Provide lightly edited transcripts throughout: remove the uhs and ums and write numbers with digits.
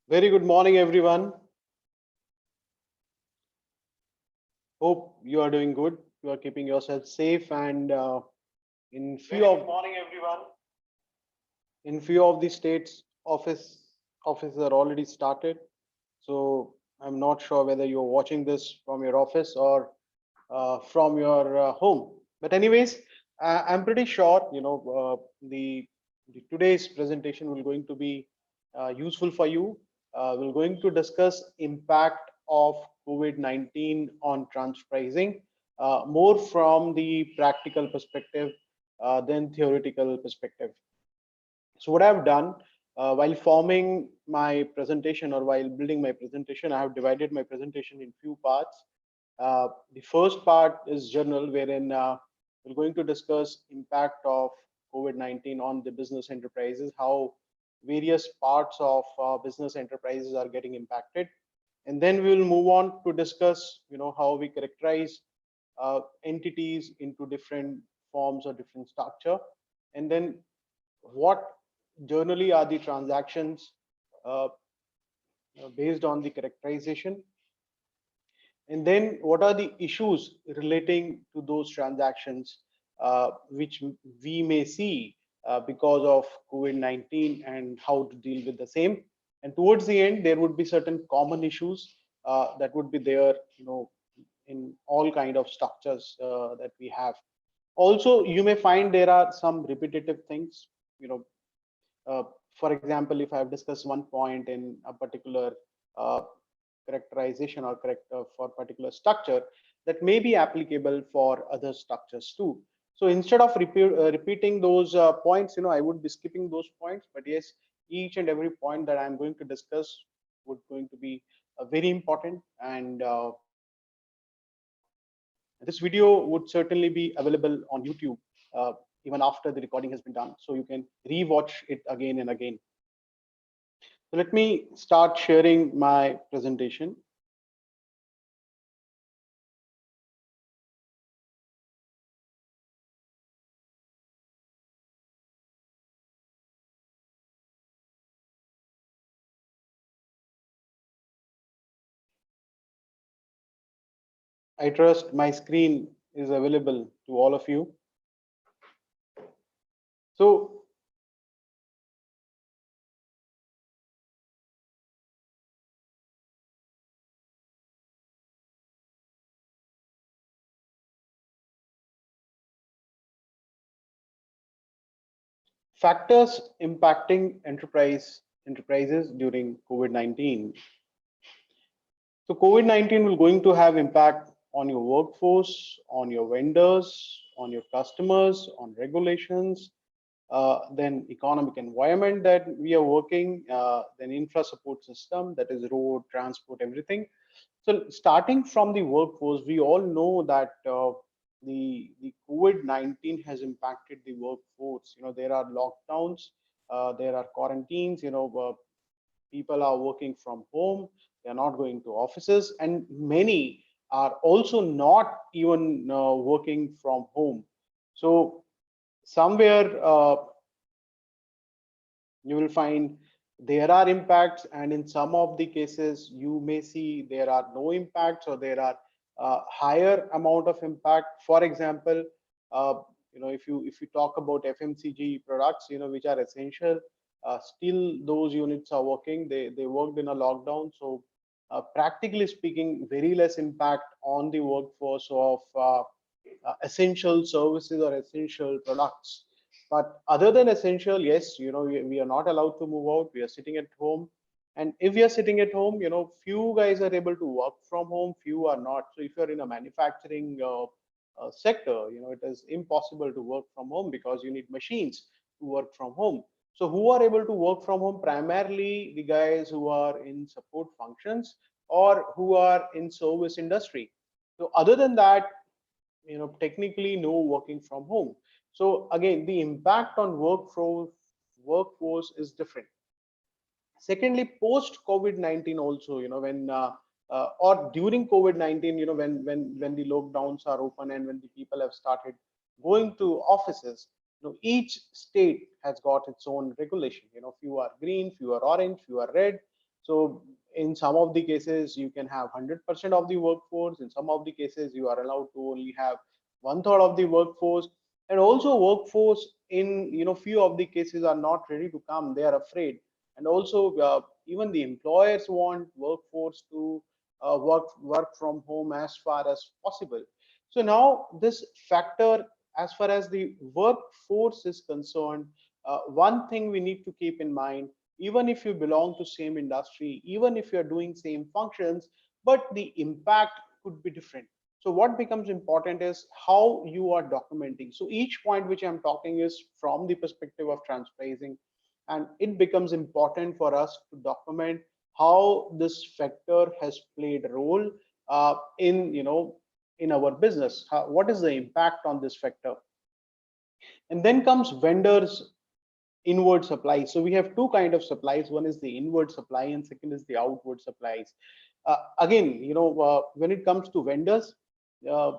Very good morning, everyone. Hope you are doing good. You are keeping yourself safe, and in few Very good of morning, everyone. the states, offices are already started. So I'm not sure whether you're watching this from your office or from your home. But anyways, I'm pretty sure the today's presentation will going to be useful for you. We're going to discuss impact of COVID-19 on transfer pricing, more from the practical perspective than theoretical perspective. So what I've done while forming my presentation or while building my presentation, I have divided my presentation in few parts. The first part is general, wherein we're going to discuss impact of COVID-19 on the business enterprises, how various parts of business enterprises are getting impacted, and then we will move on to discuss, how we characterize entities into different forms or different structure, and then what generally are the transactions uh, based on the characterization, and then what are the issues relating to those transactions which we may see because of COVID-19 and how to deal with the same. And towards the end, there would be certain common issues that would be there, in all kind of structures that we have. Also, you may find there are some repetitive things, you know, uh, for example, if I have discussed one point in a particular uh, characterization or character for particular structure, that may be applicable for other structures too. So instead of repeating those points, I would be skipping those points. But yes, each and every point that I'm going to discuss would going to be very important. And this video would certainly be available on YouTube even after the recording has been done, so you can rewatch it again and again. So let me start sharing my presentation. I trust my screen is available to all of you. So factors impacting enterprises during COVID-19. So COVID-19 will going to have impact on your workforce, on your vendors, on your customers, on regulations, then economic environment that we are working, then infra support system, that is road, transport, everything. So starting from the workforce, we all know that the COVID-19 has impacted the workforce. There are lockdowns, there are quarantines. People are working from home, they are not going to offices, and many are also not even working from home. So somewhere you will find there are impacts, and in some of the cases you may see there are no impacts, or there are higher amount of impact. For example, uh, if you talk about FMCG products, which are essential, still those units are working. They worked in a lockdown, so practically speaking, very less impact on the workforce of essential services or essential products. But other than essential, yes, we are not allowed to move out. We are sitting at home. And if we are sitting at home, few guys are able to work from home, few are not. So if you're in a manufacturing sector, it is impossible to work from home because you need machines to work from home. So who are able to work from home? Primarily the guys who are in support functions or who are in service industry. So other than that, technically no working from home. So again, the impact on workforce is different. Secondly, post COVID-19 also, when or during COVID-19, when the lockdowns are open and when the people have started going to offices, each state has got its own regulation. Few are green, few are orange, few are red. So in some of the cases, you can have 100% of the workforce. In some of the cases, you are allowed to only have one third of the workforce. And also workforce in few of the cases are not ready to come. They are afraid. And also even the employers want workforce to work from home as far as possible. So now this factor, as far as the workforce is concerned, one thing we need to keep in mind, even if you belong to same industry, even if you're doing same functions, but the impact could be different. So what becomes important is how you are documenting. So each point which I'm talking is from the perspective of transparency, and it becomes important for us to document how this factor has played a role in in our business. What is the impact on this factor? And then comes vendors inward supply. So we have two kind of supplies. One is the inward supply, and second is the outward supplies. Again, when it comes to vendors, uh,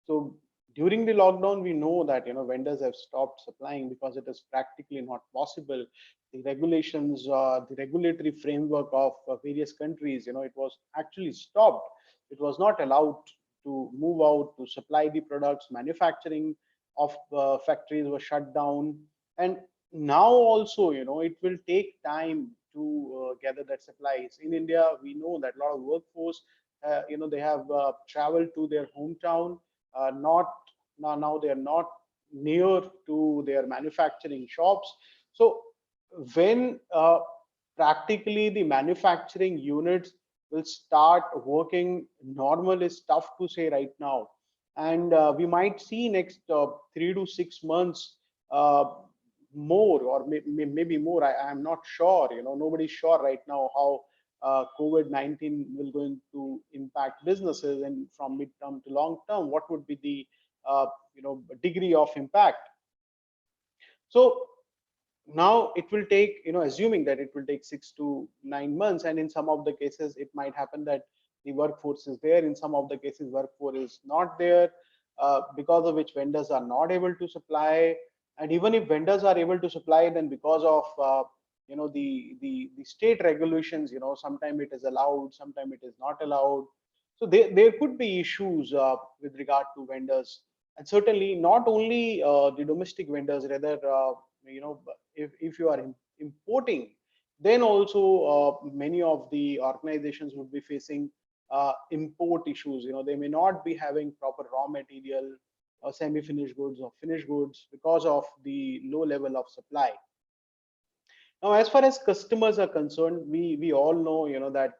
so during the lockdown, we know that vendors have stopped supplying because it is practically not possible. The regulations, the regulatory framework of various countries, it was actually stopped. It was not allowed to move out to supply the products. Manufacturing of factories were shut down, and now also it will take time to gather that supplies. In India, we know that a lot of workforce, they have traveled to their hometown, not now they are not near to their manufacturing shops. So when practically the manufacturing units will start working normal is tough to say right now. And we might see next 3 to 6 months uh, more, or maybe more. I am not sure. Nobody's sure right now how COVID-19 will going to impact businesses, and from mid-term to long term, what would be the degree of impact. So now it will take, assuming that it will take 6 to 9 months, and in some of the cases it might happen that the workforce is there, in some of the cases workforce is not there, because of which vendors are not able to supply. And even if vendors are able to supply, then because of the state regulations, sometimes it is allowed, sometimes it is not allowed. So there could be issues with regard to vendors. And certainly not only the domestic vendors, rather if you are importing, then also many of the organizations would be facing import issues. They may not be having proper raw material or semi-finished goods or finished goods because of the low level of supply. Now, as far as customers are concerned, we all know, that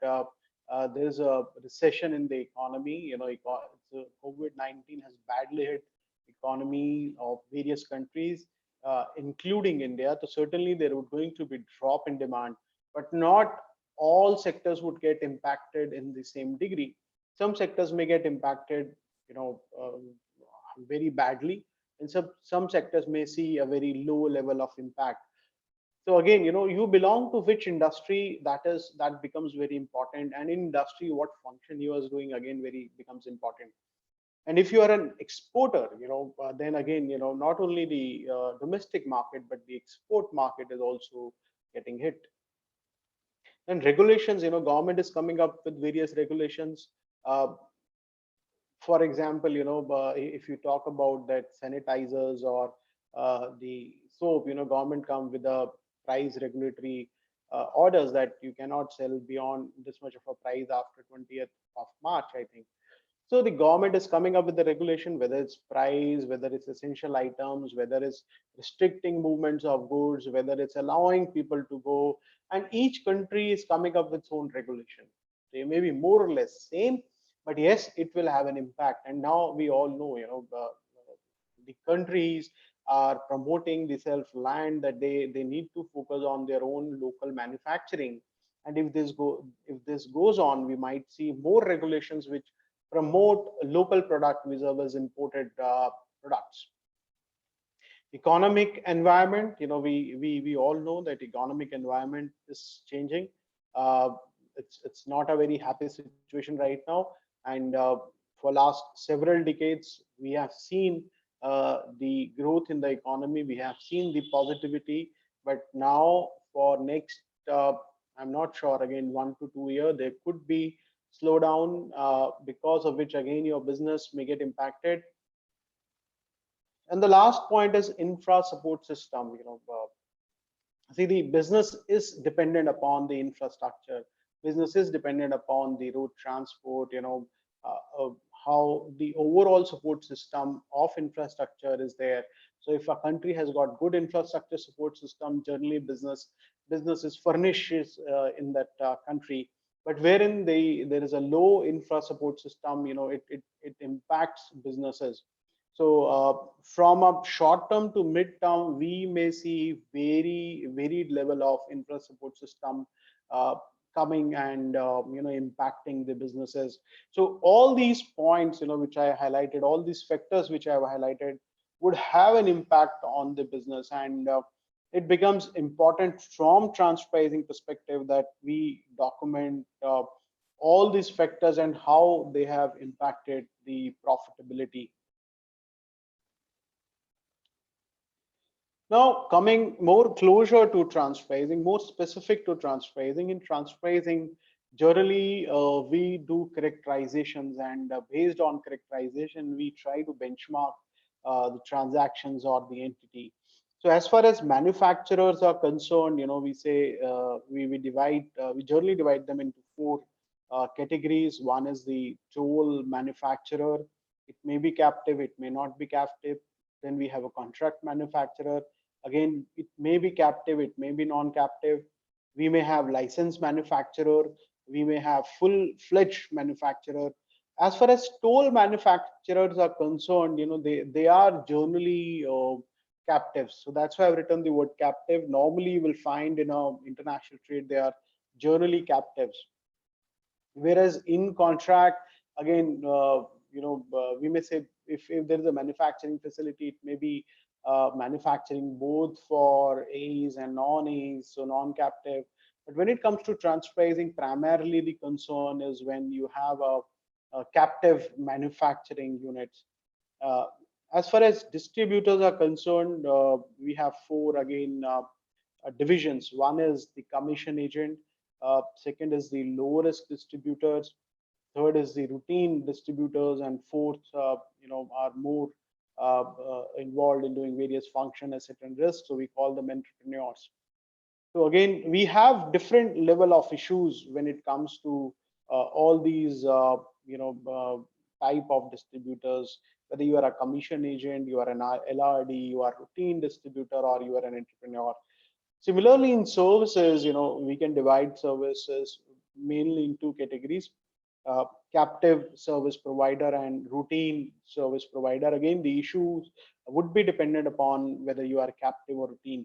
there's a recession in the economy. COVID-19 has badly hit economy of various countries, including India. So certainly there would going to be drop in demand, but not all sectors would get impacted in the same degree. Some sectors may get impacted, very badly, and some sectors may see a very low level of impact. So again, you belong to which industry, that becomes very important. And in industry, what function you are doing, again, very becomes important. And if you are an exporter, then again, not only the domestic market, but the export market is also getting hit. And regulations, government is coming up with various regulations. For example, if you talk about that sanitizers or the soap, government come with a price regulatory orders that you cannot sell beyond this much of a price after 20th of March, I think. So the government is coming up with the regulation, whether it's price, whether it's essential items, whether it's restricting movements of goods, whether it's allowing people to go. And each country is coming up with its own regulation. They may be more or less same, but yes, it will have an impact. And now we all know, the countries are promoting the self-land, that they need to focus on their own local manufacturing. And if this goes on, we might see more regulations which promote local product vis-a-vis imported products. Economic environment, we all know that economic environment is changing. uh, it's not a very happy situation right now. And for last several decades, we have seen the growth in the economy, we have seen the positivity. But now for next I'm not sure. Again, 1 to 2 year, there could be slowdown, because of which again your business may get impacted. And the last point is infra support system. See, the business is dependent upon the infrastructure. Business is dependent upon the road transport. How the overall support system of infrastructure is there. So if a country has got good infrastructure support system, generally business is furnishes in that country. But wherein there is a low infra support system, it impacts businesses. So from a short term to mid term, we may see very varied level of infra support system uh, coming and impacting the businesses. So all these points, which I highlighted, all these factors which I have highlighted, would have an impact on the business, and it becomes important from transpricing perspective that we document all these factors and how they have impacted the profitability. Now, coming more closer to transphasing, more specific to transphasing, in transphasing, generally we do characterizations, and based on characterization, we try to benchmark the transactions or the entity. So, as far as manufacturers are concerned, we say we generally divide them into four categories. One is the toll manufacturer. It may be captive, it may not be captive. Then we have a contract manufacturer. Again, it may be captive, it may be non-captive. We may have licensed manufacturer, we may have full-fledged manufacturer. As far as toll manufacturers are concerned, they are generally captives. So that's why I've written the word captive. Normally, you will find in a international trade they are generally captives. Whereas in contract, again, we may say if there is a manufacturing facility, it may be manufacturing both for A's and non-A's, so non-captive. But when it comes to transpricing, primarily the concern is when you have a captive manufacturing units. Uh, as far as distributors are concerned, we have four again divisions. One is the commission agent, second is the low risk distributors, third is the routine distributors, and fourth, are more involved in doing various function, asset, and risk. So we call them entrepreneurs. So again, we have different level of issues when it comes to all these, type of distributors. Whether you are a commission agent, you are an LRD, you are a routine distributor, or you are an entrepreneur. Similarly, in services, we can divide services mainly in two categories: uh, captive service provider and routine service provider. Again, the issues would be dependent upon whether you are captive or routine.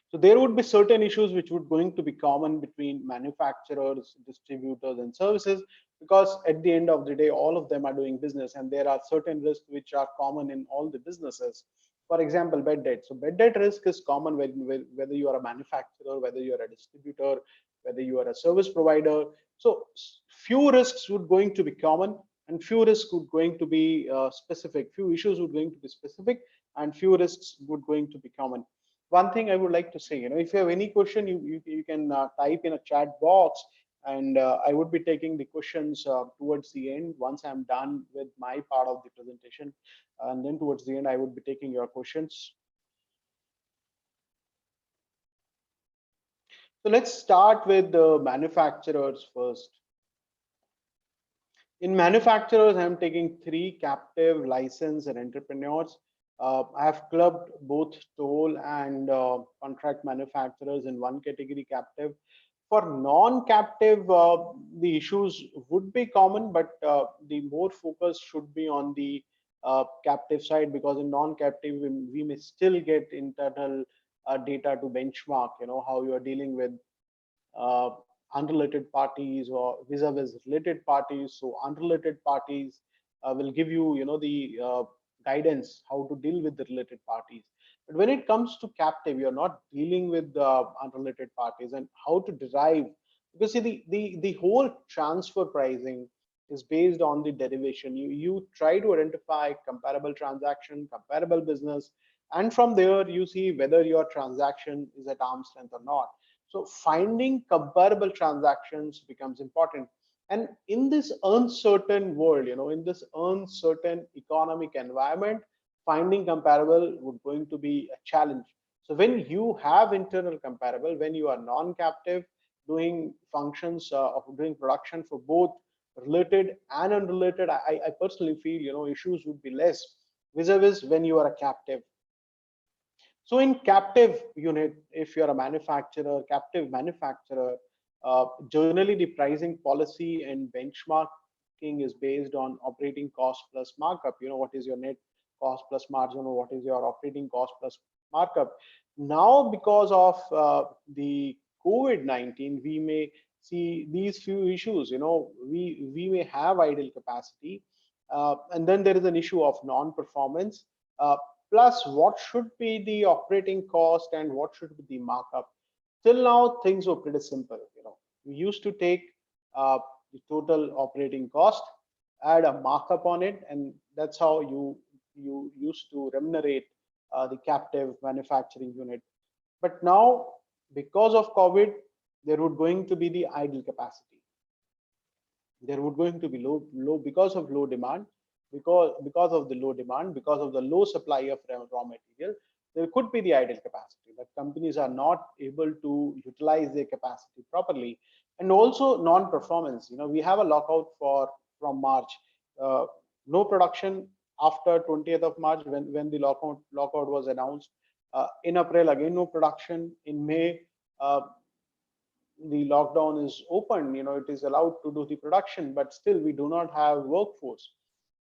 So there would be certain issues which would going to be common between manufacturers, distributors, and services, because at the end of the day, all of them are doing business, and there are certain risks which are common in all the businesses. For example, bad debt. So bad debt risk is common whether you are a manufacturer, whether you are a distributor, whether you are a service provider. So few risks would going to be common, and few risks would going to be specific. Few issues would going to be specific, and few risks would going to be common. One thing I would like to say, if you have any question, you can type in a chat box, and I would be taking the questions towards the end once I'm done with my part of the presentation, and then towards the end I would be taking your questions. So let's start with the manufacturers first. In manufacturers, I'm taking three: captive, license, and entrepreneurs. I have clubbed both toll and contract manufacturers in one category, captive. For non-captive, the issues would be common, but the more focus should be on the captive side, because in non-captive, we may still get internal data to benchmark, how you are dealing with uh, unrelated parties or vis-a-vis related parties. So unrelated parties will give you, the guidance how to deal with the related parties. But when it comes to captive, you're not dealing with unrelated parties, and how to derive, because see, the whole transfer pricing is based on the derivation. You try to identify comparable transaction, comparable business, and from there you see whether your transaction is at arm's length or not. So finding comparable transactions becomes important. And in this uncertain world, in this uncertain economic environment, finding comparable would going to be a challenge. So when you have internal comparable, when you are non-captive, doing functions of doing production for both related and unrelated, I personally feel issues would be less vis-a-vis when you are a captive. So in captive unit, if you're a manufacturer, captive manufacturer, generally the pricing policy and benchmarking is based on operating cost plus markup. What is your net cost plus margin, or what is your operating cost plus markup. Now, because of the COVID-19, we may see these few issues. We may have idle capacity, and then there is an issue of non-performance. Plus, what should be the operating cost and what should be the markup? Till now, things were pretty simple. We used to take uh, the total operating cost, add a markup on it, and that's how you used to remunerate the captive manufacturing unit. But now, because of COVID, there would going to be the idle capacity. There would going to be low because of low demand, because of the low demand, because of the low supply of raw material. There could be the idle capacity that companies are not able to utilize their capacity properly. And also non-performance. We have a lockout for from March. uh, no production after 20th of March, when the lockout was announced. In April, again no production. In May, uh, the lockdown is open, it is allowed to do the production, but still we do not have workforce.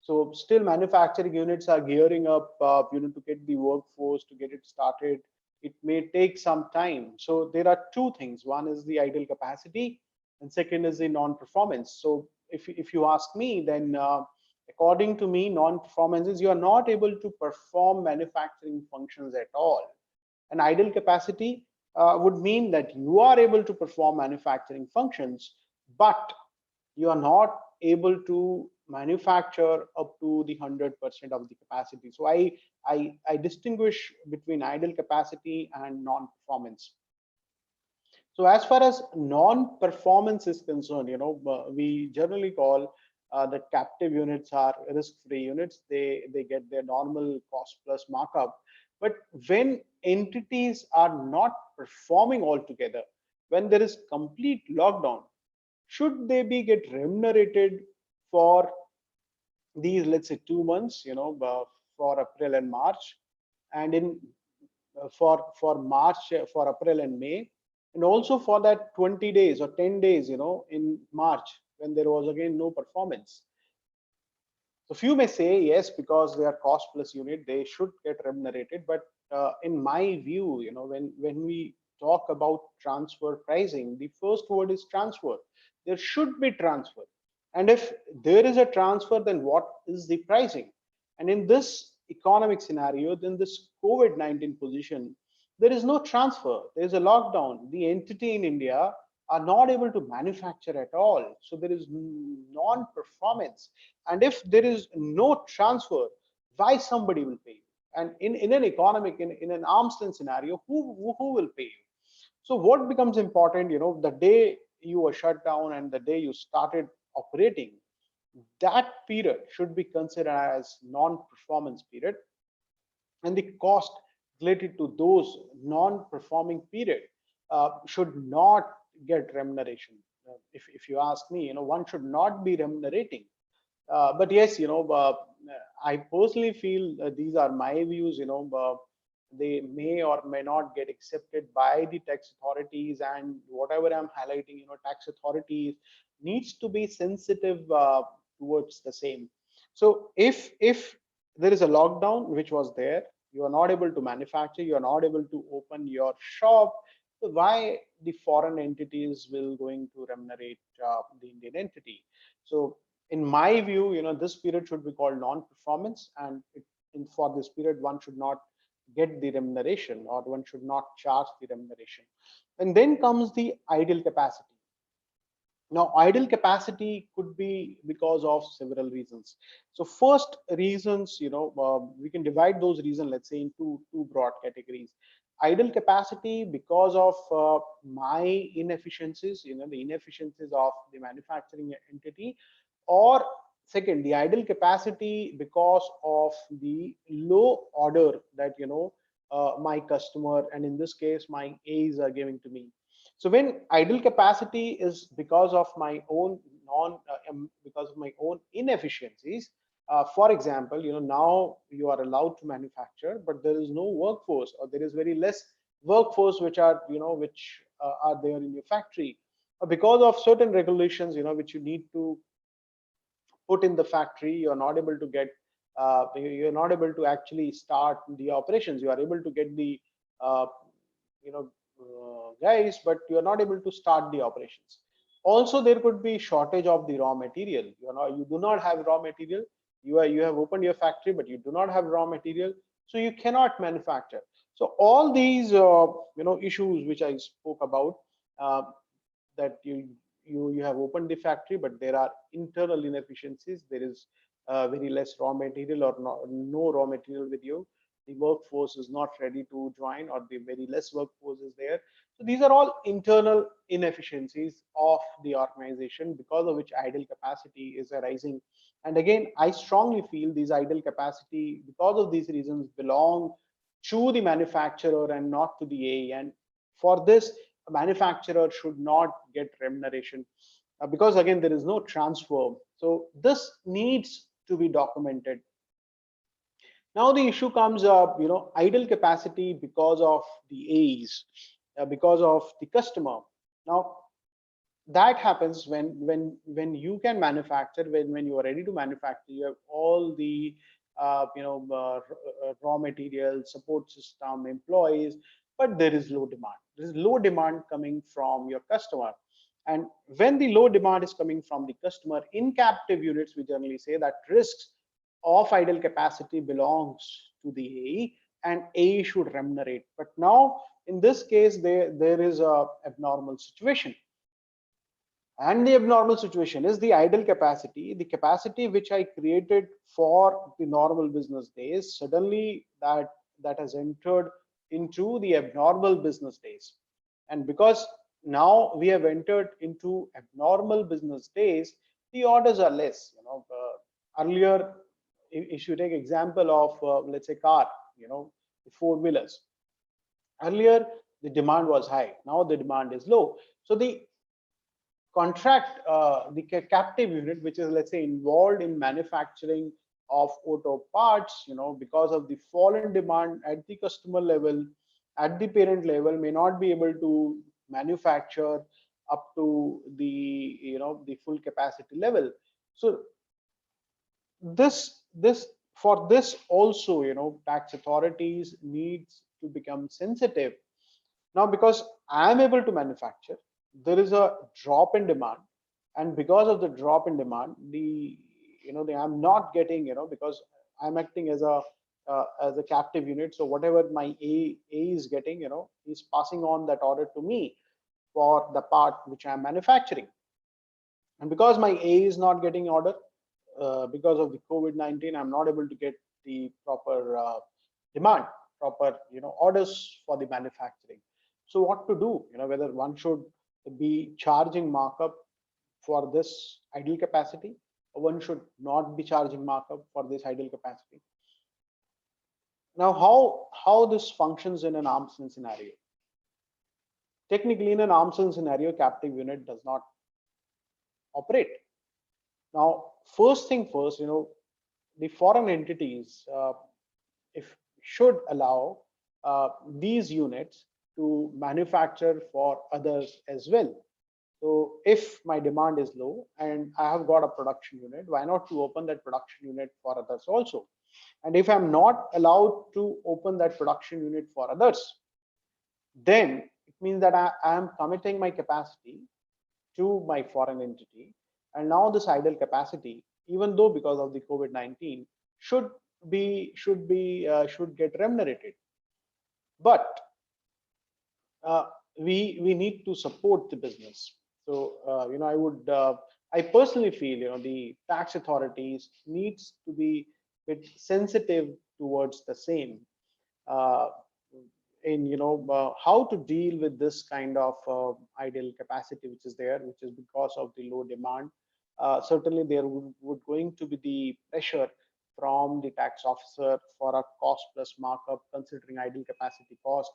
So still manufacturing units are gearing up, to get the workforce, to get it started. It may take some time. So there are two things: one is the idle capacity, and second is the non-performance. So if you ask me, then according to me, non-performance is you are not able to perform manufacturing functions at all. An idle capacity would mean that you are able to perform manufacturing functions, but you are not able to manufacture up to the 100% of the capacity. So I distinguish between idle capacity and non-performance. So as far as non-performance is concerned, we generally call that captive units are risk-free units. They get their normal cost plus markup. But when entities are not performing altogether, when there is complete lockdown, should they be get remunerated for these, let's say, 2 months, for April and March, and in for March, for April and May, and also for that 20 days or 10 days, in March, when there was again no performance. So few may say yes, because they are cost plus unit, they should get remunerated. But in my view, when we talk about transfer pricing, the first word is transfer. There should be transfer. And if there is a transfer, then what is the pricing? And in this economic scenario, then this COVID-19 position, there is no transfer. There is a lockdown. The entity in India are not able to manufacture at all. So there is non-performance. And if there is no transfer, why somebody will pay you? And in an economic, in an arm's length scenario, who will pay you? So what becomes important, the day you were shut down and the day you started operating, that period should be considered as non-performance period, and the cost related to those non-performing period should not get remuneration. If you ask me, one should not be remunerating. But yes, I personally feel these are my views. They may or may not get accepted by the tax authorities, and whatever I'm highlighting, tax authorities needs to be sensitive towards the same. So if there is a lockdown which was there, you are not able to manufacture, you are not able to open your shop, so why the foreign entities will going to remunerate the Indian entity? So in my view, this period should be called non-performance, and for this period, one should not get the remuneration, or one should not charge the remuneration. And then comes the idle capacity. Now, idle capacity could be because of several reasons. So first reasons, we can divide those reasons, let's say, into two broad categories. idle capacity because of my inefficiencies, the inefficiencies of the manufacturing entity, or second, the idle capacity because of the low order that my customer, and in this case my A's, are giving to me. So when idle capacity is because of my own because of my own inefficiencies, for example, now you are allowed to manufacture, but there is no workforce, or there is very less workforce which are which are there in your factory, because of certain regulations which you need to put in the factory. You're not able to get you're not able to actually start the operations. You are able to get the uh, guys, but you are not able to start the operations. Also, there could be shortage of the raw material. You do not have raw material. You have opened your factory, but you do not have raw material, so you cannot manufacture. So all these issues which I spoke about, uh, that you have opened the factory, but there are internal inefficiencies. There is very less raw material, or no raw material with you. The workforce is not ready to join, or the very less workforce is there. So these are all internal inefficiencies of the organization, because of which idle capacity is arising. And again, I strongly feel these idle capacity, because of these reasons, belong to the manufacturer and not to the A. And for this, a manufacturer should not get remuneration, because again, there is no transfer. So this needs to be documented. Now the issue comes up, idle capacity because of the A's, because of the customer. Now that happens when you can manufacture, when you are ready to manufacture, you have all the raw material, support system, employees, but there is low demand. There is low demand coming from your customer. And when the low demand is coming from the customer, in captive units, we generally say that risks of idle capacity belongs to the AE, and AE should remunerate. But now in this case, there is a abnormal situation. And the abnormal situation is the idle capacity, the capacity which I created for the normal business days. Suddenly that has entered into the abnormal business days. And because now we have entered into abnormal business days, the orders are less. Earlier, if you take example of let's say car, the four wheelers. Earlier the demand was high. Now the demand is low. So the contract, the captive unit, which is, let's say, involved in manufacturing of auto parts, because of the fallen demand at the customer level, at the parent level, may not be able to manufacture up to the full capacity level. So this for this also, tax authorities needs to become sensitive. Now, because I am able to manufacture, there is a drop in demand, and because of the drop in demand, I'm not getting, because I'm acting as a captive unit. So whatever my A is getting, he's passing on that order to me for the part which I'm manufacturing. And because my A is not getting order, because of the COVID-19, I'm not able to get the proper demand, proper orders for the manufacturing. So what to do? Whether one should be charging markup for this idle capacity, or one should not be charging markup for this idle capacity. Now, how this functions in an arm's length scenario? Technically, in an arm's length scenario, captive unit does not operate. Now, first thing first, the foreign entities, if should allow these units to manufacture for others as well. So if my demand is low and I have got a production unit, why not to open that production unit for others also? And if I'm not allowed to open that production unit for others, then it means that I am committing my capacity to my foreign entity. And now this idle capacity, even though because of the COVID-19, should get remunerated, but uh, we need to support the business. So I personally feel the tax authorities needs to be a bit sensitive towards the same. Uh, in how to deal with this kind of idle capacity which is there, which is because of the low demand. Certainly there would going to be the pressure from the tax officer for a cost plus markup, considering idle capacity cost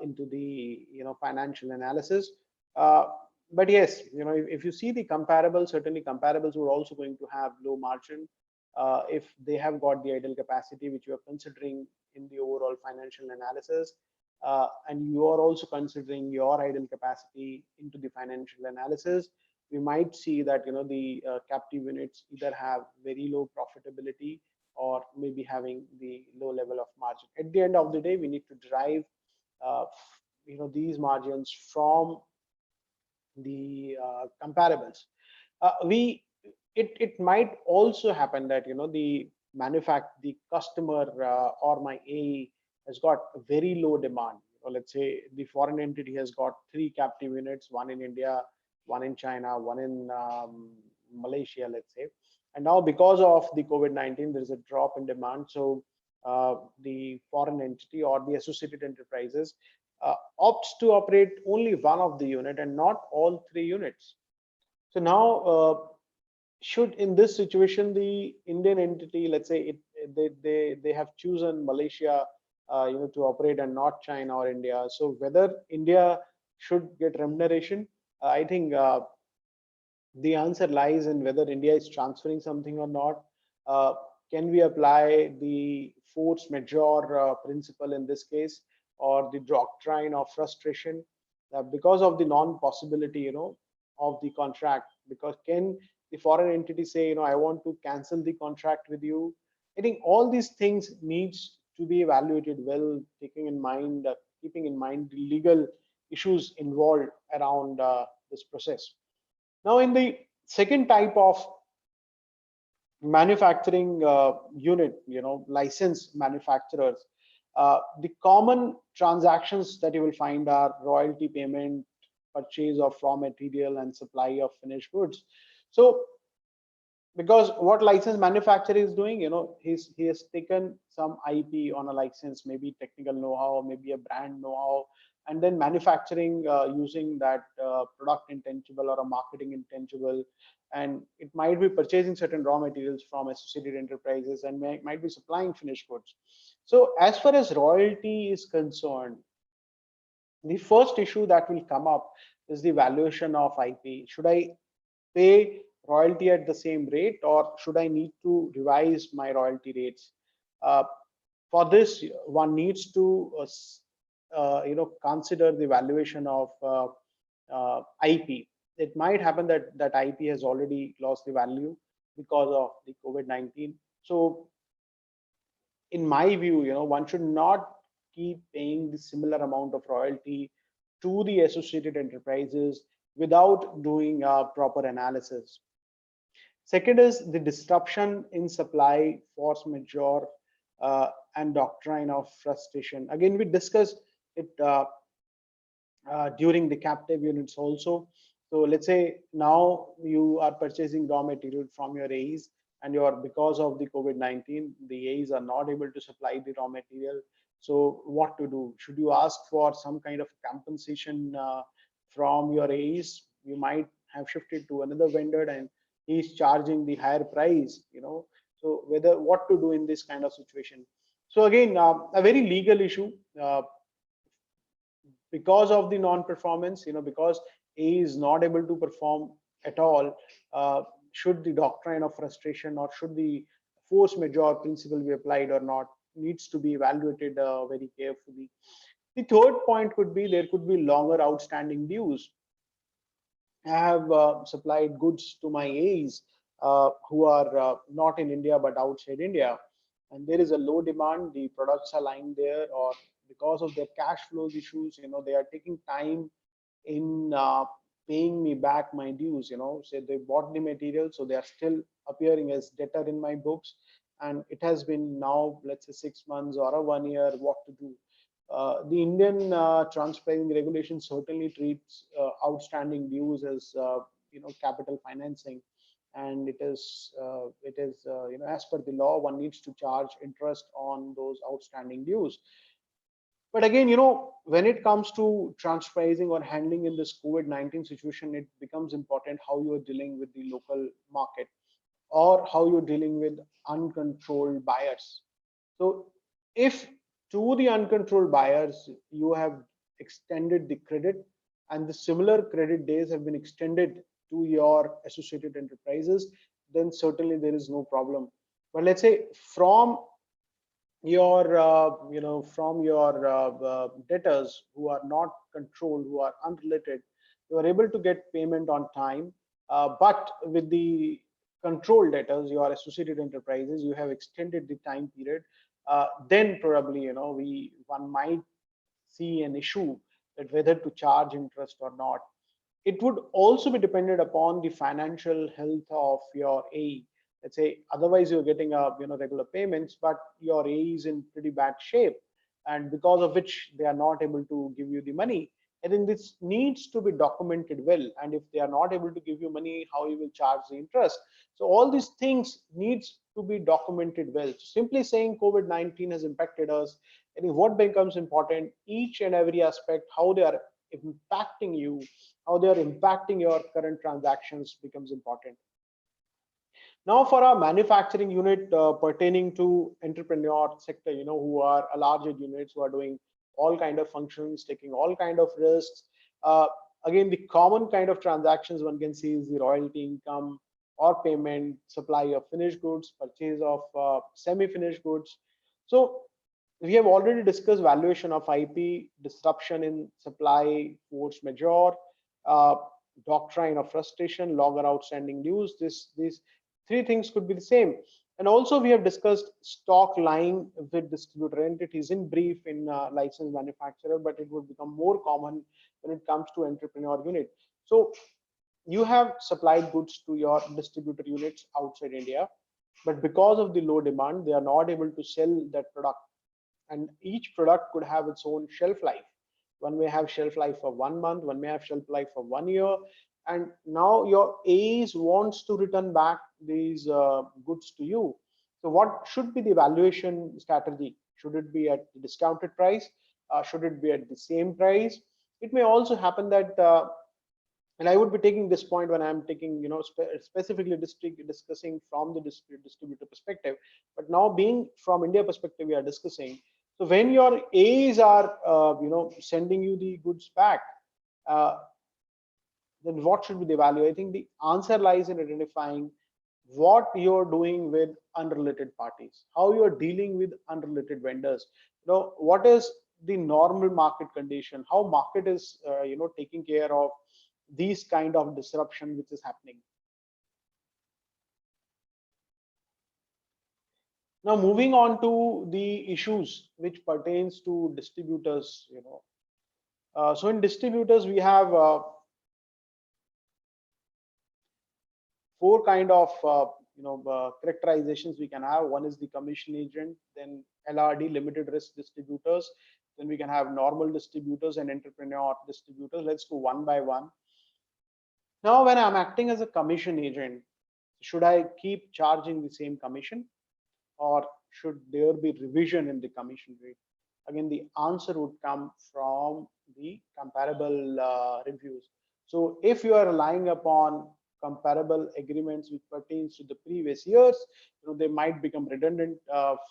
into the financial analysis. uh, but yes, if you see the comparables, certainly comparables were also going to have low margin if they have got the idle capacity which you are considering in the overall financial analysis, and you are also considering your idle capacity into the financial analysis. We might see that the captive units either have very low profitability or maybe having the low level of margin. At the end of the day, we need to derive these margins from the comparables. We it might also happen that the customer or my A has got a very low demand. Let's say the foreign entity has got three captive units, one in India, one in China, one in Malaysia, let's say. And now because of the COVID-19, there is a drop in demand. So the foreign entity or the associated enterprises opts to operate only one of the unit and not all three units. So now, should in this situation the Indian entity, let's say they have chosen Malaysia, to operate and not China or India. So whether India should get remuneration, I think the answer lies in whether India is transferring something or not. Uh, can we apply the force majeure principle in this case, or the doctrine of frustration, because of the non-possibility, of the contract? Because can the foreign entity say, I want to cancel the contract with you? I think all these things needs to be evaluated well, keeping in mind the legal issues involved around this process. Now, in the second type of manufacturing unit, licensed manufacturers, the common transactions that you will find are royalty payment, purchase of raw material, and supply of finished goods. So because what licensed manufacturer is doing, he has taken some IP on a license, maybe technical know-how, maybe a brand know-how, and then manufacturing using that product intangible or a marketing intangible. And it might be purchasing certain raw materials from associated enterprises and might be supplying finished goods. So as far as royalty is concerned, the first issue that will come up is the valuation of IP. Should I pay royalty at the same rate, or should I need to revise my royalty rates? Uh, for this, one needs to consider the valuation of IP. It might happen that that IP has already lost the value because of the COVID-19. So in my view, one should not keep paying the similar amount of royalty to the associated enterprises without doing a proper analysis. Second is the disruption in supply, force majeure, and doctrine of frustration. Again, we discussed it during the captive units also. So let's say now you are purchasing raw material from your AEs, and because of the COVID-19, the AEs are not able to supply the raw material. So what to do? Should you ask for some kind of compensation from your AEs? You might have shifted to another vendor and he's charging the higher price, so whether what to do in this kind of situation. So again, a very legal issue, because of the non-performance, because A is not able to perform at all. Should the doctrine of frustration or should the force majeure principle be applied or not, needs to be evaluated very carefully. The third point could be there could be longer outstanding dues. I have supplied goods to my A's who are not in India but outside India, and there is a low demand. The products are lying there, or because of their cash flows issues, they are taking time in paying me back my dues. Say they bought the material, so they are still appearing as debtor in my books, and it has been now, let's say, 6 months or a 1 year. What to do? The Indian transferring regulation certainly treats outstanding dues as capital financing, and it is as per the law one needs to charge interest on those outstanding dues. But again, when it comes to transpricing or handling in this COVID-19 situation, it becomes important how you are dealing with the local market, or how you're dealing with uncontrolled buyers. So if to the uncontrolled buyers you have extended the credit, and the similar credit days have been extended to your associated enterprises, then certainly there is no problem. But let's say from your debtors who are not controlled, who are unrelated, you are able to get payment on time, but with the controlled debtors, your associated enterprises, you have extended the time period, then probably we one might see an issue that whether to charge interest or not. It would also be dependent upon the financial health of your AE. Let's say otherwise you're getting regular payments, but your AE is in pretty bad shape, and because of which they are not able to give you the money. I think this needs to be documented well. And if they are not able to give you money, how you will charge the interest? So all these things needs to be documented well. So simply saying COVID-19 has impacted us, I think what becomes important, each and every aspect, how they are impacting you, how they are impacting your current transactions becomes important. Now, for our manufacturing unit pertaining to entrepreneur sector, who are a larger units who are doing all kind of functions, taking all kind of risks. Uh, Again, the common kind of transactions one can see is the royalty income or payment, supply of finished goods, purchase of semi-finished goods. So we have already discussed valuation of IP, disruption in supply, force majeure, uh, doctrine of frustration, longer outstanding dues. These three things could be the same. And also we have discussed stock lying with distributor entities in brief in licensed manufacturer, but it would become more common when it comes to entrepreneur unit. So you have supplied goods to your distributor units outside India, but because of the low demand, they are not able to sell that product, and each product could have its own shelf life. One may have shelf life for 1 month, one may have shelf life for 1 year, and now your AEs wants to return back these goods to you. So what should be the valuation strategy? Should it be at the discounted price? Should it be at the same price? It may also happen that and I would be taking this point when I'm taking, specifically discussing from the distributor perspective. But now, being from India perspective, we are discussing. So when your A's are, sending you the goods back, uh, then what should be the value? I think the answer lies in identifying what you're doing with unrelated parties, how you're dealing with unrelated vendors. What is the normal market condition, how market is taking care of these kind of disruption which is happening. Now moving on to the issues which pertains to distributors. So in distributors we have four kind of characterizations we can have. One is the commission agent, then LRD, limited risk distributors, then we can have normal distributors and entrepreneur distributors. Let's go one by one. Now when I'm acting as a commission agent, should I keep charging the same commission, or should there be revision in the commission rate? Again, the answer would come from the comparable reviews. So if you are relying upon comparable agreements which pertains to the previous years, they might become redundant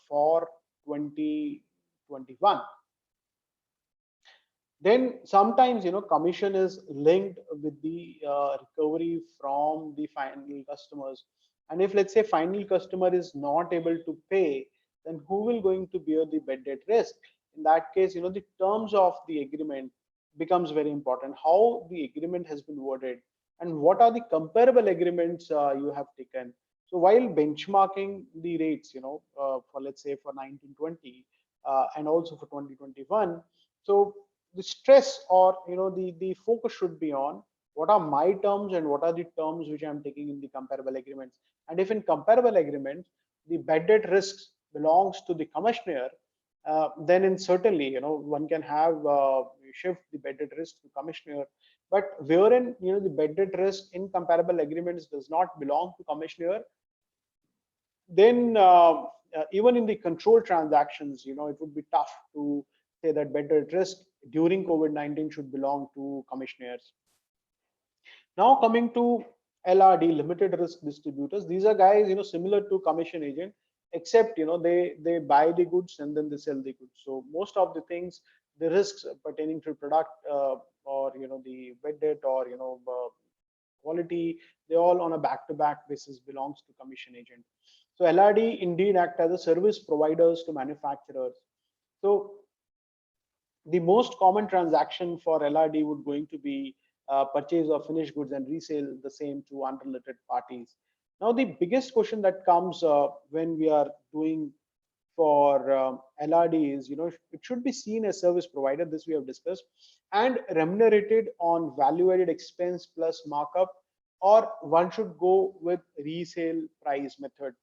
for 2021. Then sometimes commission is linked with the recovery from the final customers, and if let's say final customer is not able to pay, then who will going to bear the bad debt risk? In that case, the terms of the agreement becomes very important, how the agreement has been worded, and what are the comparable agreements you have taken. So while benchmarking the rates, for let's say for 1920 and also for 2021, so the stress, or the focus should be on what are my terms and what are the terms which I'm taking in the comparable agreements. And if in comparable agreements the bad debt risks belongs to the commissioner, then in certainly one can have shift the bad debt risk to commissioner. But wherein the bad debt risk in comparable agreements does not belong to commissioner, then even in the control transactions, it would be tough to say that bad debt risk during COVID-19 should belong to commissioners. Now coming to LRD, limited risk distributors, these are guys, similar to commission agent, except, they buy the goods and then they sell the goods. So most of the things, the risks pertaining to product, or, the bad debt, or, quality, they all on a back-to-back basis belongs to commission agent. So LRD indeed act as a service providers to manufacturers. So the most common transaction for LRD would going to be purchase of finished goods and resale the same to unrelated parties. Now, the biggest question that comes when we are doing for LRD is, it should be seen as service provider. This we have discussed, and remunerated on value-added expense plus markup, or one should go with resale price method.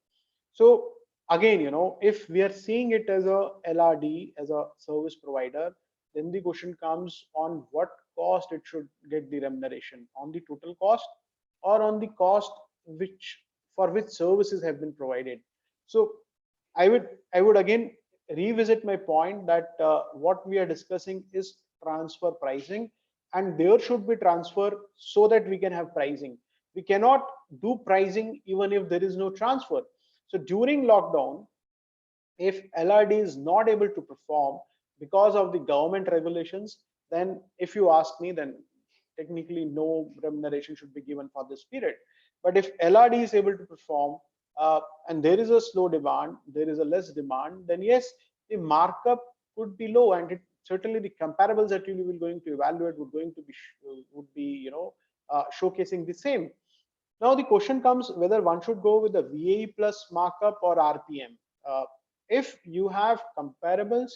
So again, if we are seeing it as a LRD, as a service provider, then the question comes on what cost it should get the remuneration, on the total cost or on the cost which for which services have been provided. So I would again revisit my point that what we are discussing is transfer pricing, and there should be transfer so that we can have pricing. We cannot do pricing even if there is no transfer. So during lockdown, if LRD is not able to perform because of the government regulations, then if you ask me, then technically no remuneration should be given for this period. But if LRD is able to perform, and there is a slow demand, there is a less demand, then yes, the markup could be low, and certainly the comparables that you will going to evaluate would be showcasing the same. Now the question comes whether one should go with the VAE plus markup or RPM. If you have comparables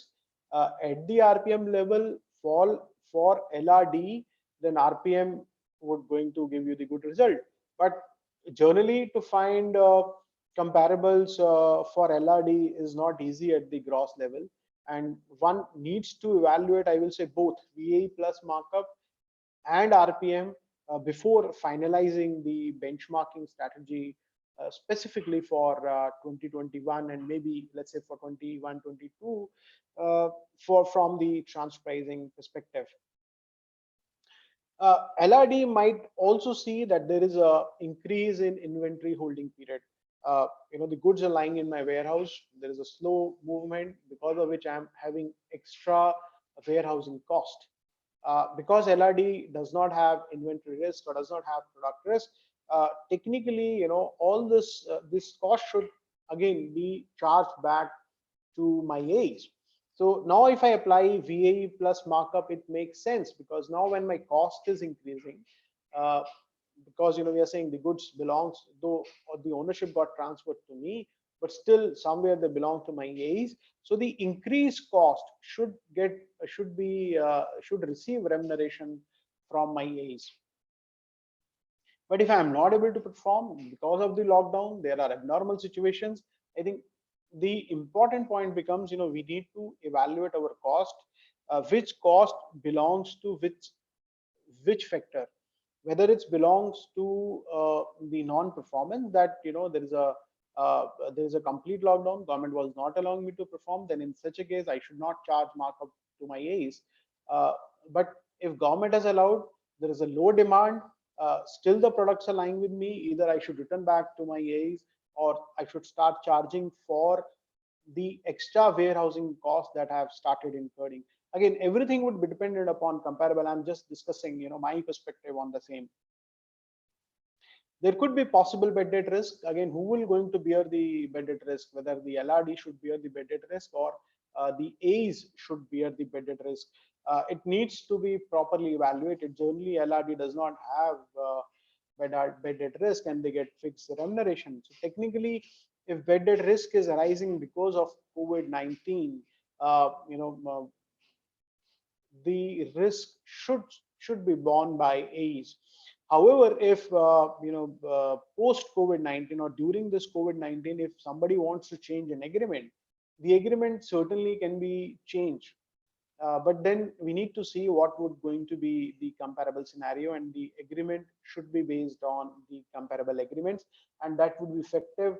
at the RPM level for LRD, then RPM would going to give you the good result. But generally, to find comparables for LRD is not easy at the gross level, and one needs to evaluate, I will say, both VAE plus markup and RPM before finalizing the benchmarking strategy specifically for 2021, and maybe let's say for 21-22 for from the transfer pricing perspective. LRD might also see that there is a increase in inventory holding period. The goods are lying in my warehouse. There is a slow movement, because of which I'm having extra warehousing cost. Because LRD does not have inventory risk or does not have product risk, technically, all this cost should again be charged back to my age. So now if I apply VAE plus markup, it makes sense, because now when my cost is increasing, uh, because we are saying the goods belongs, though or the ownership got transferred to me, but still somewhere they belong to my age. So the increased cost should receive remuneration from my age. But if I am not able to perform because of the lockdown, there are abnormal situations. I think the important point becomes, we need to evaluate our cost, which cost belongs to which factor, whether it belongs to the non-performance, that there is a complete lockdown, government was not allowing me to perform, then in such a case I should not charge markup to my AEs. But if government has allowed, there is a low demand, still the products are lying with me, either I should return back to my AEs, or I should start charging for the extra warehousing costs that I have started incurring. Again, everything would be dependent upon comparable. I'm just discussing my perspective on the same. There could be possible bad debt risk. Again, who will going to bear the bad debt risk, whether the LRD should bear the bad debt risk, or the A's should bear the bad debt risk. It needs to be properly evaluated. Generally LRD does not have bad debt risk, and they get fixed remuneration. So technically, if bad debt risk is arising because of COVID-19, the risk should be borne by A's. However, if post COVID-19 or during this COVID-19, if somebody wants to change an agreement, the agreement certainly can be changed. But then we need to see what would going to be the comparable scenario, and the agreement should be based on the comparable agreements, and that would be effective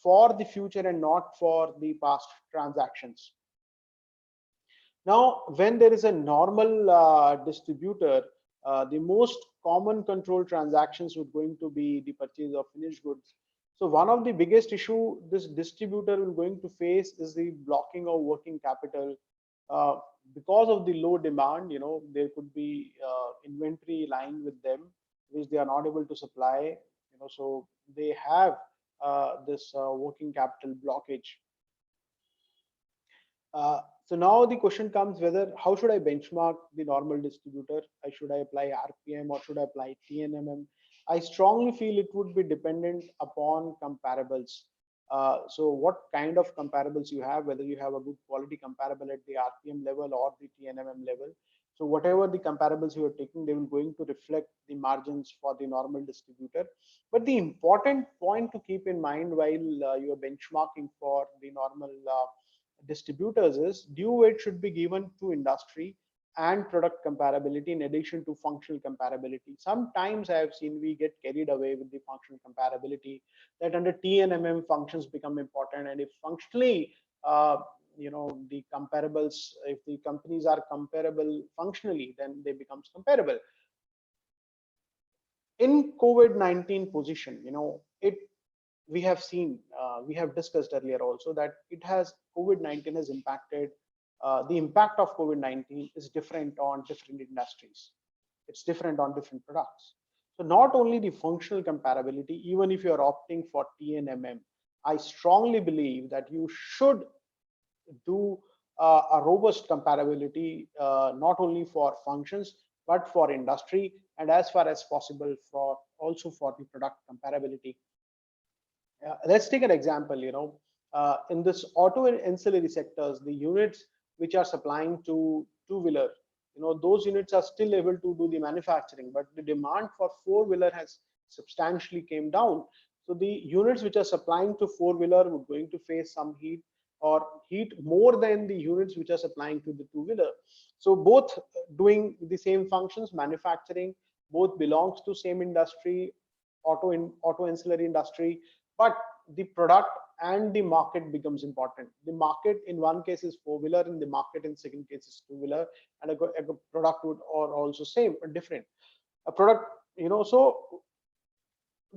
for the future and not for the past transactions. Now, when there is a normal distributor, the most common control transactions would going to be the purchase of finished goods. So one of the biggest issue this distributor will going to face is the blocking of working capital. Uh, because of the low demand, there could be inventory lying with them, which they are not able to supply. So they have this working capital blockage. So now the question comes whether how should I benchmark the normal distributor? Should I apply RPM or should I apply TNMM? I strongly feel it would be dependent upon comparables. So what kind of comparables you have, whether you have a good quality comparable at the RPM level or the TNMM level. So whatever the comparables you are taking, they will going to reflect the margins for the normal distributor. But the important point to keep in mind while you are benchmarking for the normal distributors is due weight should be given to industry and product comparability in addition to functional comparability. Sometimes I have seen we get carried away with the functional comparability that under T and MM functions become important, and if functionally the comparables, if the companies are comparable functionally, then they becomes comparable. In COVID-19 position, it we have seen, we have discussed earlier also that it has COVID-19 has impacted. The impact of COVID-19 is different on different industries. It's different on different products. So not only the functional comparability, even if you're opting for TNMM, I strongly believe that you should do a robust comparability, not only for functions but for industry, and as far as possible for also for the product comparability. Let's take an example. In this auto and ancillary sectors, the units which are supplying to two-wheeler, those units are still able to do the manufacturing, but the demand for four-wheeler has substantially came down. So the units which are supplying to four-wheeler would going to face some heat or heat more than the units which are supplying to the two-wheeler. So both doing the same functions, manufacturing, both belongs to same industry, auto ancillary industry, but the product and the market becomes important. The market in one case is four-wheeler, and the market in second case is two-wheeler, and a product would or also same or different. A product, so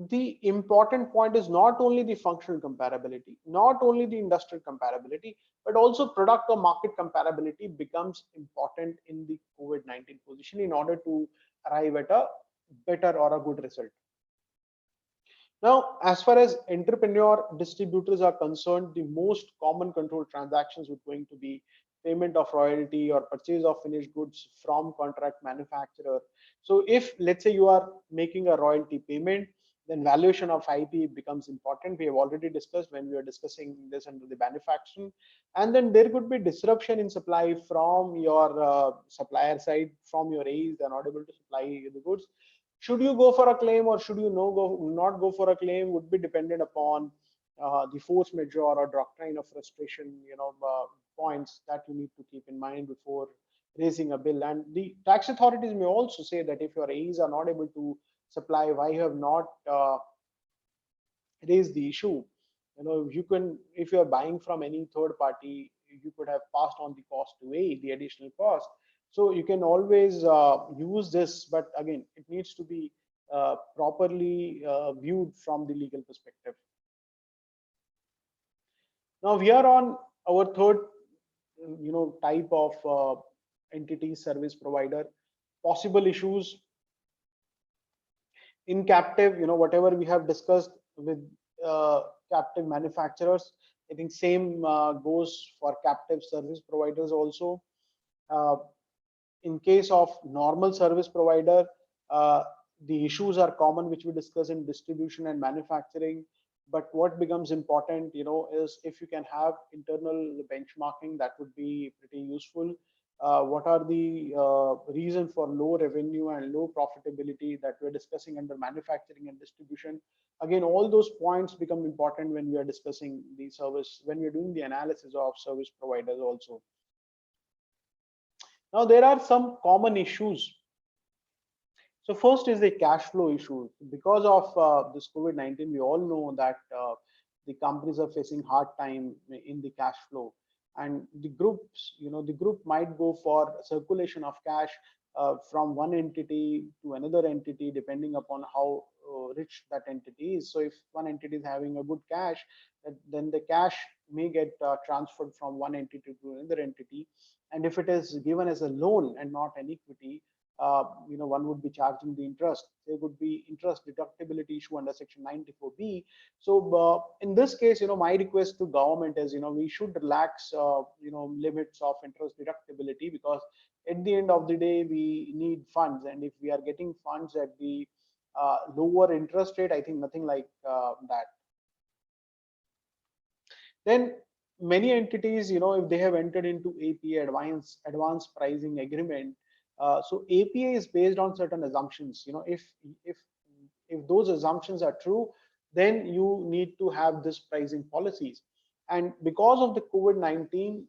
the important point is not only the functional comparability, not only the industrial comparability, but also product or market comparability becomes important in the COVID-19 position in order to arrive at a better or a good result. Now, as far as entrepreneur distributors are concerned, the most common control transactions would going to be payment of royalty or purchase of finished goods from contract manufacturer. So if let's say you are making a royalty payment, then valuation of IP becomes important. We have already discussed when we were discussing this under the manufacturing. And then there could be disruption in supply from your supplier side, from your AEs, they're not able to supply the goods. Should you go for a claim or should you not go for a claim would be dependent upon the force majeure or doctrine of frustration, points that you need to keep in mind before raising a bill. And the tax authorities may also say that if your AEs are not able to supply, why you have not raised the issue. You can, if you are buying from any third party, you could have passed on the cost to AE, the additional cost. So you can always use this, but again, it needs to be properly viewed from the legal perspective. Now we are on our third, type of entity service provider. Possible issues in captive, whatever we have discussed with captive manufacturers. I think same goes for captive service providers also. In case of normal service provider, the issues are common which we discuss in distribution and manufacturing. But what becomes important, is if you can have internal benchmarking, that would be pretty useful. What are the reason for low revenue and low profitability that we're discussing under manufacturing and distribution? Again, all those points become important when we are discussing the service, when we're doing the analysis of service providers also. Now, there are some common issues. So first is the cash flow issue. Because of this COVID-19, we all know that the companies are facing hard time in the cash flow. and the group might go for circulation of cash from one entity to another entity, depending upon how rich that entity is. So if one entity is having a good cash, then the cash may get transferred from one entity to another entity. And if it is given as a loan and not an equity, one would be charging the interest. There would be interest deductibility issue under section 94B. So in this case, my request to government is, we should relax, limits of interest deductibility, because at the end of the day, we need funds. And if we are getting funds at the lower interest rate, I think nothing like that. Then many entities, if they have entered into APA, advanced pricing agreement, so APA is based on certain assumptions. If if those assumptions are true, then you need to have this pricing policies. And because of the COVID-19,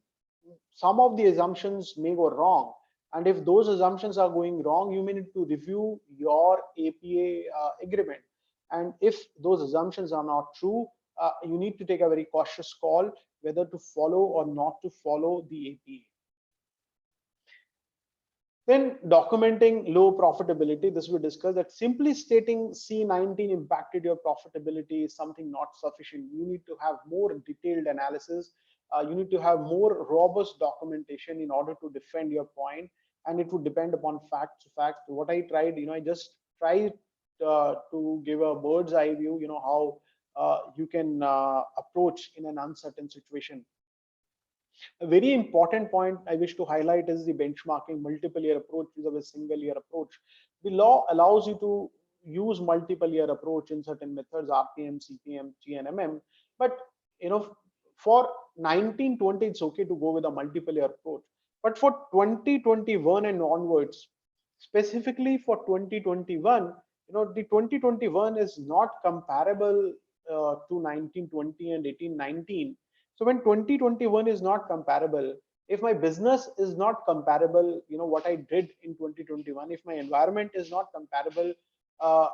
some of the assumptions may go wrong. And if those assumptions are going wrong, you may need to review your APA agreement. And if those assumptions are not true, you need to take a very cautious call whether to follow or not to follow the APA. Then documenting low profitability, this we discussed, that simply stating C19 impacted your profitability is something not sufficient. You need to have more detailed analysis. You need to have more robust documentation in order to defend your point, and it would depend upon fact to fact. What I tried, I just tried to give a bird's eye view, how you can approach in an uncertain situation. A very important point I wish to highlight is the benchmarking multiple year approach with a single year approach. The law allows you to use multiple year approach in certain methods, RPM, CPM, GNMM, but for 1920 it's okay to go with a multiple year approach. But for 2021 and onwards, specifically for 2021, the 2021 is not comparable to 1920 and 1819. So when 2021 is not comparable, if my business is not comparable, what I did in 2021, if my environment is not comparable uh,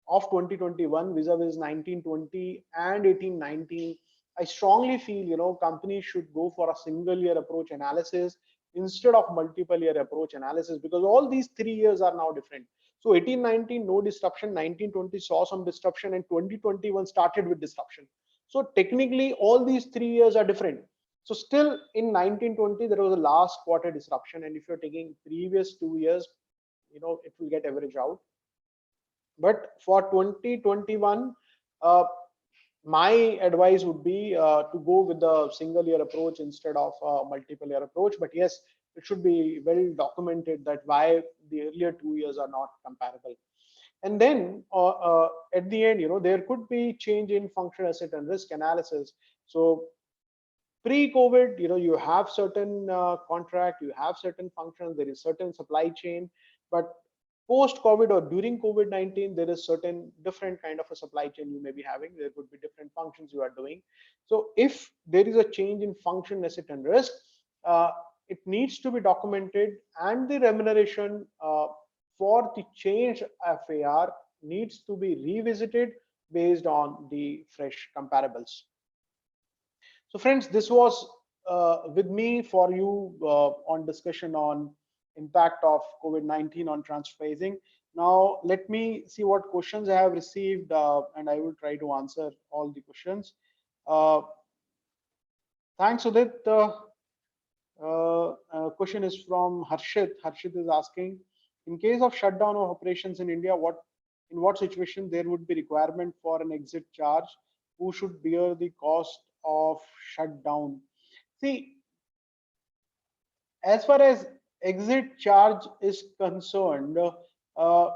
of 2021 vis-a-vis 1920 and 1819, I strongly feel, companies should go for a single year approach analysis instead of multiple year approach analysis, because all these 3 years are now different. So 1819 no disruption, 1920 saw some disruption, and 2021 started with disruption. So technically all these 3 years are different. So still in 1920 there was a last quarter disruption, and if you're taking previous 2 years, it will get average out. But for 2021, my advice would be to go with the single year approach instead of multiple year approach. But yes, it should be well documented that why the earlier 2 years are not comparable. And then at the end, there could be change in function, asset, and risk analysis. So pre-COVID, you have certain contract, you have certain functions, there is certain supply chain. But post-COVID or during COVID-19, there is certain different kind of a supply chain you may be having. There could be different functions you are doing. So if there is a change in function, asset, and risk, uh, it needs to be documented, and the remuneration for the change FAR needs to be revisited based on the fresh comparables. So friends, this was with me for you on discussion on impact of COVID-19 on transfer pricing. Now, let me see what questions I have received, and I will try to answer all the questions. Uh, Thanks, Udit. Question is from Harshit. Harshit is asking, in case of shutdown of operations in India, in what situation there would be requirement for an exit charge? Who should bear the cost of shutdown? See, as far as exit charge is concerned, uh,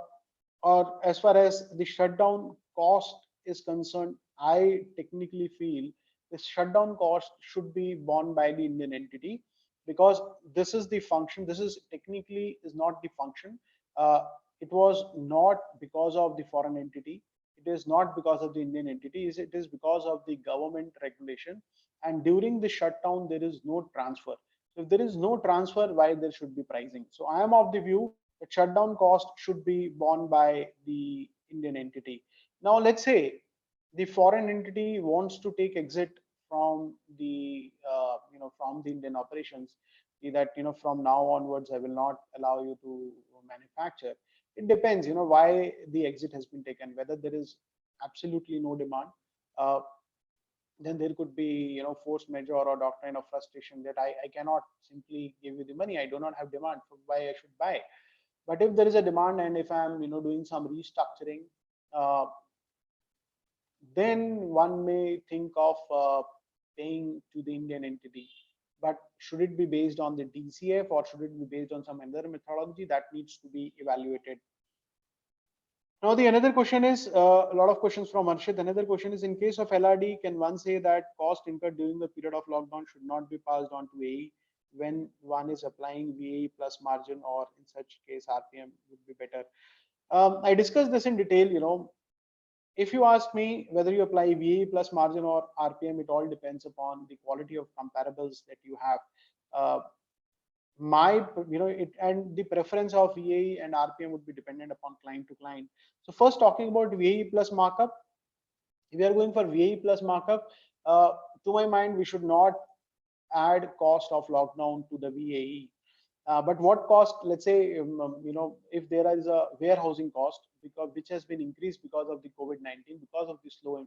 or as far as the shutdown cost is concerned, I technically feel the shutdown cost should be borne by the Indian entity, because this is the function. This is technically is not the function. Uh, it was not because of the foreign entity. It is not because of the Indian entity. It is because of the government regulation. And during the shutdown, there is no transfer. So if there is no transfer, why there should be pricing? So I am of the view that shutdown cost should be borne by the Indian entity. Now let's say the foreign entity wants to take exit from the from the Indian operations that from now onwards I will not allow you to manufacture. It depends, why the exit has been taken. Whether there is absolutely no demand, uh, then there could be force majeure or doctrine of frustration that I cannot simply give you the money. I do not have demand, so why I should buy. But if there is a demand, and if I'm doing some restructuring, uh, then one may think of paying to the Indian entity. But should it be based on the DCF or should it be based on some other methodology? That needs to be evaluated. Now, the another question is a lot of questions from Arshid. Another question is, in case of LRD, can one say that cost incurred during the period of lockdown should not be passed on to AE when one is applying VAE plus margin, or in such case RPM would be better? I discussed this in detail. If you ask me whether you apply VAE plus margin or RPM, it all depends upon the quality of comparables that you have. Uh, my it, and the preference of VAE and RPM would be dependent upon client to client. So first, talking about VAE plus markup, we are going for VAE plus markup. To my mind, we should not add cost of lockdown to the VAE. But what cost? Let's say if there is a warehousing cost because which has been increased because of the COVID-19, because of the slow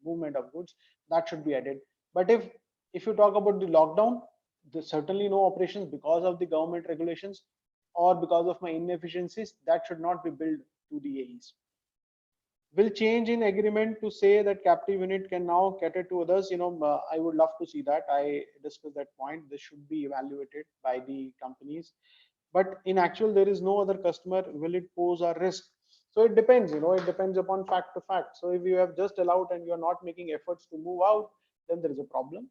movement of goods, that should be added. But if you talk about the lockdown, there's certainly no operations because of the government regulations or because of my inefficiencies, that should not be billed to the AEs. Will change in agreement to say that captive unit can now cater to others? I would love to see that. I discussed that point. This should be evaluated by the companies. But in actual, there is no other customer. Will it pose a risk? So it depends. It depends upon fact to fact. So if you have just allowed and you're not making efforts to move out, then there is a problem.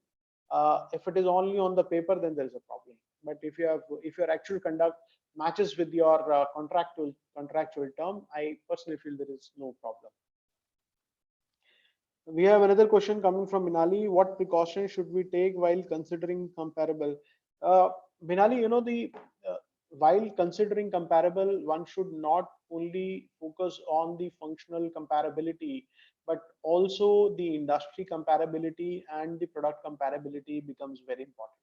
If it is only on the paper, then there is a problem. But if your actual conduct matches with your contractual term, I personally feel there is no problem. We have another question coming from Minali. What precautions should we take while considering comparable? Minali, while considering comparable, one should not only focus on the functional comparability, but also the industry comparability and the product comparability becomes very important.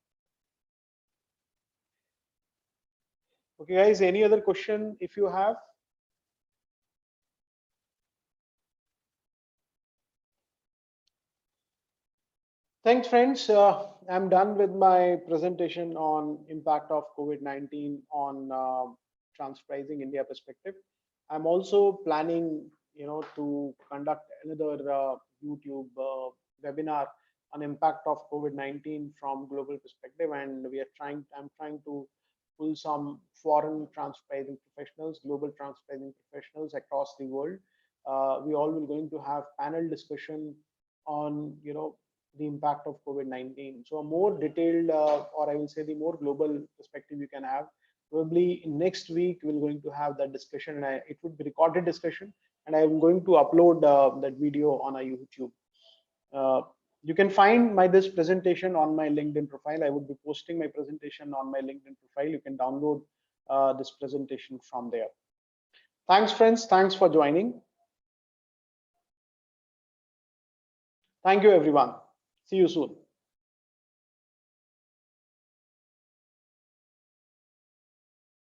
Okay, guys, any other question if you have? Thanks, friends. I'm done with my presentation on impact of COVID-19 on trans pricing India perspective. I'm also planning, to conduct another YouTube webinar on impact of COVID-19 from global perspective, and I'm trying to pull some foreign trans pricing professionals, global trans pricing professionals across the world. We all will going to have panel discussion on, the impact of COVID-19. So a more detailed, or I will say the more global perspective you can have. Probably next week we're going to have that discussion, and it would be recorded discussion, and I'm going to upload that video on our YouTube. You can find this presentation on my LinkedIn profile. I would be posting my presentation on my LinkedIn profile. You can download this presentation from there. Thanks, friends. Thanks for joining. Thank you, everyone. See you soon.